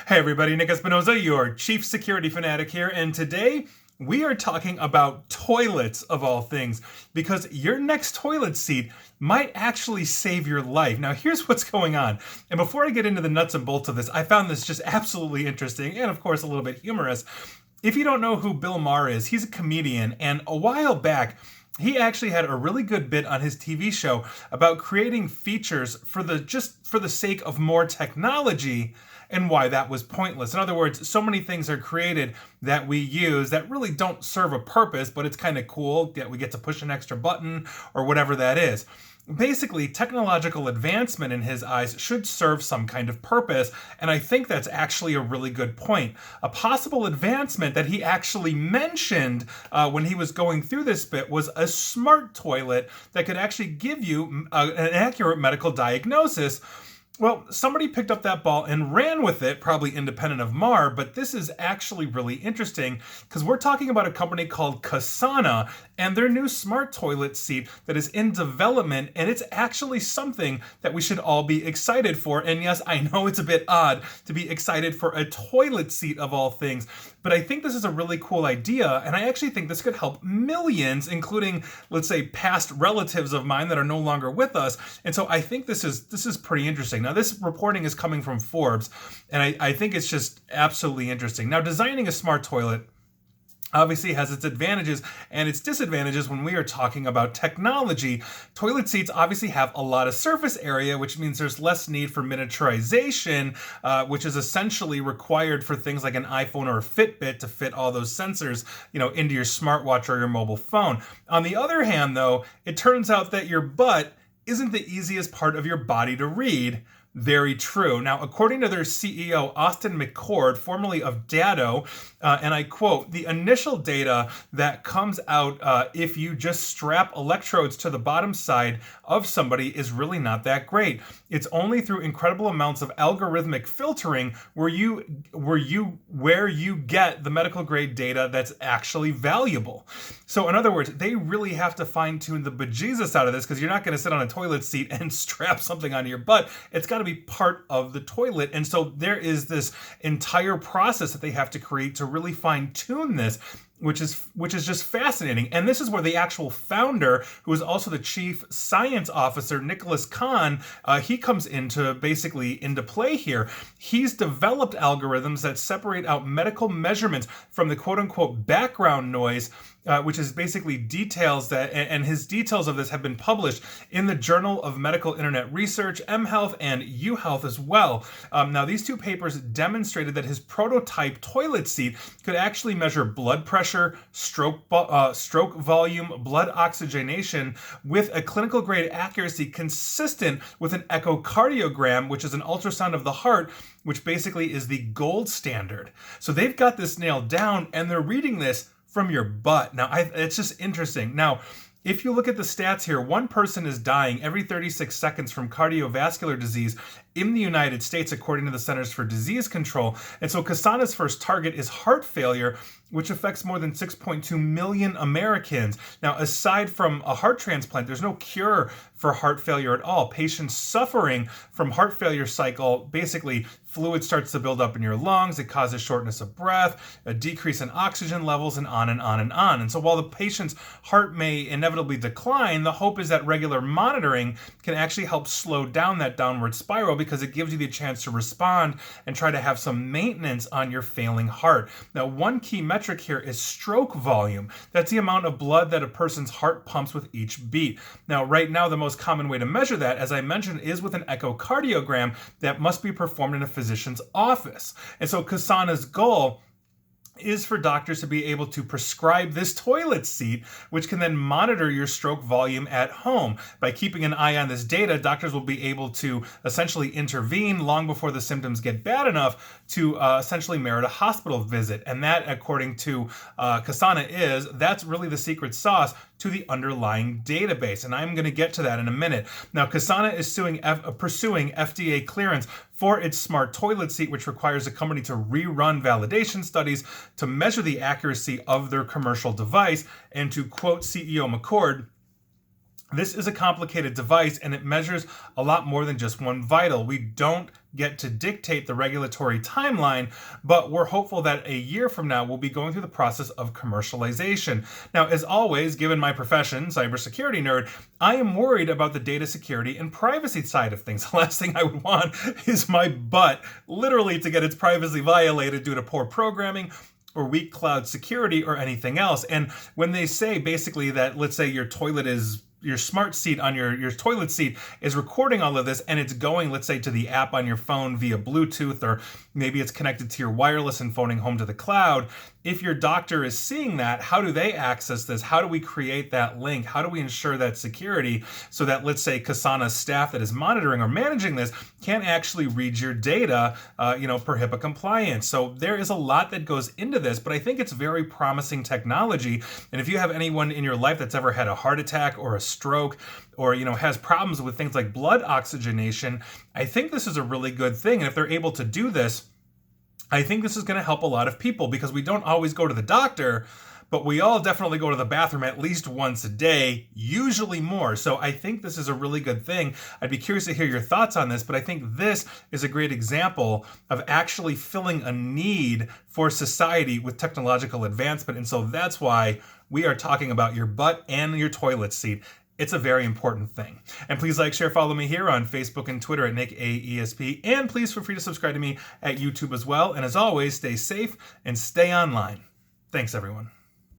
Hey everybody, Nick Espinoza, your chief security fanatic here, and today we are talking about toilets of all things, because your next toilet seat might actually save your life. Now here's what's going on, and before I get into the nuts and bolts of this, I found this just absolutely interesting and of course a little bit humorous. If you don't know who Bill Maher is, he's a comedian, and a while back he actually had a really good bit on his TV show about creating features for the sake of more technology and why that was pointless. In other words, so many things are created that we use that really don't serve a purpose, but it's kind of cool that we get to push an extra button or whatever that is. Basically, technological advancement in his eyes should serve some kind of purpose, and I think that's actually a really good point. A possible advancement that he actually mentioned when he was going through this bit was a smart toilet that could actually give you an accurate medical diagnosis. Well, somebody picked up that ball and ran with it, probably independent of Mar, but this is actually really interesting because we're talking about a company called Kasana and their new smart toilet seat that is in development, and it's actually something that we should all be excited for. And yes, I know it's a bit odd to be excited for a toilet seat of all things, but I think this is a really cool idea, and I actually think this could help millions, including, let's say, past relatives of mine that are no longer with us. And so I think this is pretty interesting. Now, this reporting is coming from Forbes, and I think it's just absolutely interesting. Now, designing a smart toilet obviously has its advantages and its disadvantages when we are talking about technology. Toilet seats obviously have a lot of surface area, which means there's less need for miniaturization, which is essentially required for things like an iPhone or a Fitbit to fit all those sensors, into your smartwatch or your mobile phone. On the other hand, though, it turns out that your butt isn't the easiest part of your body to read. Very true. Now, according to their CEO, Austin McCord, formerly of Datto, and I quote, "The initial data that comes out if you just strap electrodes to the bottom side of somebody is really not that great. It's only through incredible amounts of algorithmic filtering where you get the medical grade data that's actually valuable." So in other words, they really have to fine tune the bejesus out of this, because you're not going to sit on a toilet seat and strap something onto your butt. It's got to be part of the toilet. And so there is this entire process that they have to create to really fine tune this, which is just fascinating. And this is where the actual founder, who is also the chief science officer, Nicholas Kahn, he comes into play here. He's developed algorithms that separate out medical measurements from the quote-unquote background noise, which is basically details that, and his details of this have been published in the Journal of Medical Internet Research, mHealth, and UHealth as well. Now, these two papers demonstrated that his prototype toilet seat could actually measure blood pressure, stroke volume, blood oxygenation with a clinical grade accuracy consistent with an echocardiogram, which is an ultrasound of the heart, which basically is the gold standard. So they've got this nailed down, and they're reading this from your butt. Now, it's just interesting. Now, if you look at the stats here, one person is dying every 36 seconds from cardiovascular disease in the United States, according to the Centers for Disease Control. And so Kasana's first target is heart failure, which affects more than 6.2 million Americans. Now, aside from a heart transplant, there's no cure for heart failure at all. Patients suffering from heart failure cycle, basically fluid starts to build up in your lungs, it causes shortness of breath, a decrease in oxygen levels, and on and on and on. And so while the patient's heart may inevitably decline, the hope is that regular monitoring can actually help slow down that downward spiral, because it gives you the chance to respond and try to have some maintenance on your failing heart. Now, one key metric here is stroke volume. That's the amount of blood that a person's heart pumps with each beat. Now, right now, the most common way to measure that, as I mentioned, is with an echocardiogram that must be performed in a physician's office. And so Kasana's goal is for doctors to be able to prescribe this toilet seat, which can then monitor your stroke volume at home. By keeping an eye on this data, doctors will be able to essentially intervene long before the symptoms get bad enough to essentially merit a hospital visit. And that, according to Kasana, that's really the secret sauce to the underlying database. And I'm going to get to that in a minute. Now, Kasana is pursuing FDA clearance for its smart toilet seat, which requires a company to rerun validation studies to measure the accuracy of their commercial device. And to quote CEO McCord, This is a complicated device and it measures a lot more than just one vital. We don't get to dictate the regulatory timeline, but we're hopeful that a year from now we'll be going through the process of commercialization. Now, as always, given my profession, cybersecurity nerd, I am worried about the data security and privacy side of things. The last thing I would want is my butt literally to get its privacy violated due to poor programming or weak cloud security or anything else. And when they say basically that, let's say your smart seat on your toilet seat is recording all of this and it's going, let's say, to the app on your phone via Bluetooth, or maybe it's connected to your wireless and phoning home to the cloud. If your doctor is seeing that, how do they access this? How do we create that link? How do we ensure that security so that, let's say, Kasana's staff that is monitoring or managing this can actually read your data, per HIPAA compliance? So there is a lot that goes into this, but I think it's very promising technology. And if you have anyone in your life that's ever had a heart attack or a stroke, or has problems with things like blood oxygenation, I think this is a really good thing. And if they're able to do this, I think this is going to help a lot of people, because we don't always go to the doctor, but we all definitely go to the bathroom at least once a day, usually more. So I think this is a really good thing. I'd be curious to hear your thoughts on this, but I think this is a great example of actually filling a need for society with technological advancement. And so that's why we are talking about your butt and your toilet seat. It's a very important thing. And please like, share, follow me here on Facebook and Twitter at NickAESP. And please feel free to subscribe to me at YouTube as well. And as always, stay safe and stay online. Thanks, everyone.